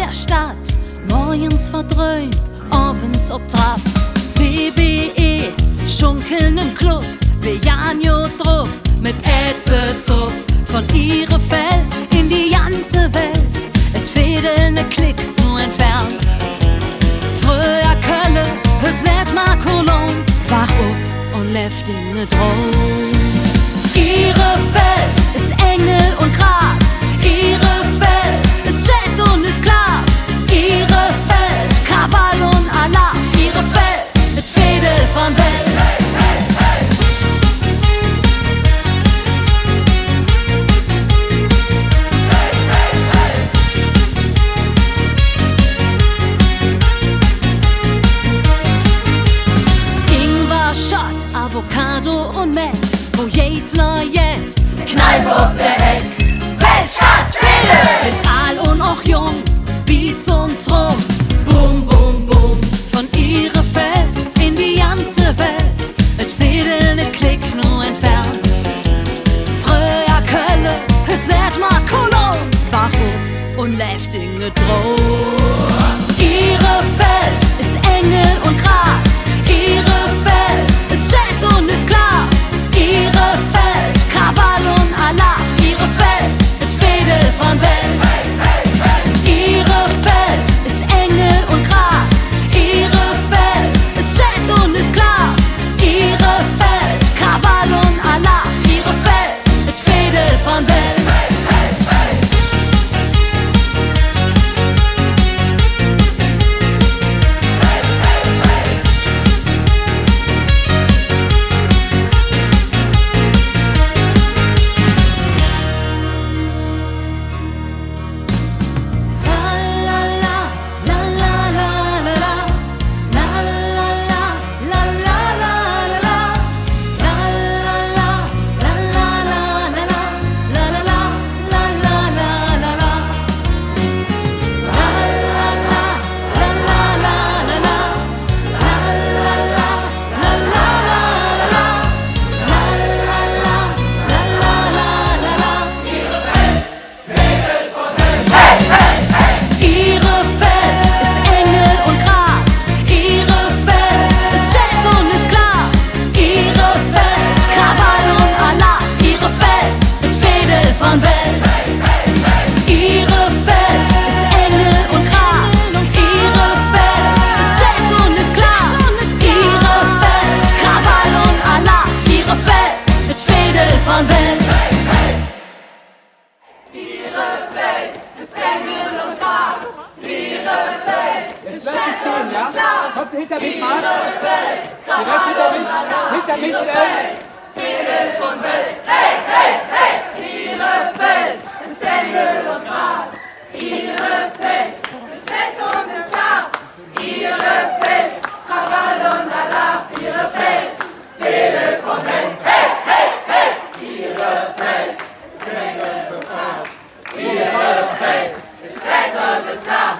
der Stadt, morgens verdröhnt, abends ob Trab. CBE, schunkeln im Club, Bejanjo Druck, mit Ätzezug, von Ihrefeld in die ganze Welt, et Fädelne Klick nur entfernt. Früher Kölle, hört seit Markolon, wach up und Leftinge Drohung. Ihrefeld ist Engel und Grat, Ihrefeld ist Jet und ist Sklav, Ihrefeld, Krawall und Alarv, Ihrefeld mit Fädel von Welt. Ingwer, Schott, Avocado und Met, wo jedler jetzt Kneipp auf der Eck. Weltstadt, Fädel! Ist all und auch jung, Beats und Drum. Boom, boom, boom, von Ihrefeld in die ganze Welt. Et Fädel ne Klick nur entfernt. Früher Kölle, et seit Markolon, wach up und Leftinge droh. Ihrefeld ist Engel und Grat, Ihrefeld ist Jet und ist Sklav, Ihrefeld, Krawall und Alarv, Ihrefeld mit Fädel von Welt. Ihrefeld ist Engel und Grat, Ihrefeld ist Jet und ist Sklav, Ihrefeld, Krawall und Alarv, Ihrefeld mit Fädel von Welt. Kommt hinter mich, Mann! Direkt hinter mich! Hinter mich! Fädel von Welt! Hey, hey, hey! Ihrefeld ist Engel und Grat, Ihrefeld ist Jet und ist Sklav, Ihrefeld, Krawall und Alarv, Ihrefeld, Fädel von Welt! Hey, hey, hey! Ihrefeld ist Engel und Grat, Ihrefeld ist Jet und ist Sklav,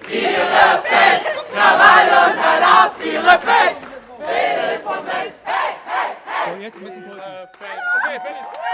Ihrefeld, Krawall und Alarv, Ihrefeld, Fädel von Welt! Hey, hey, hey! So, jetzt ein bisschen positiv. Okay, fertig.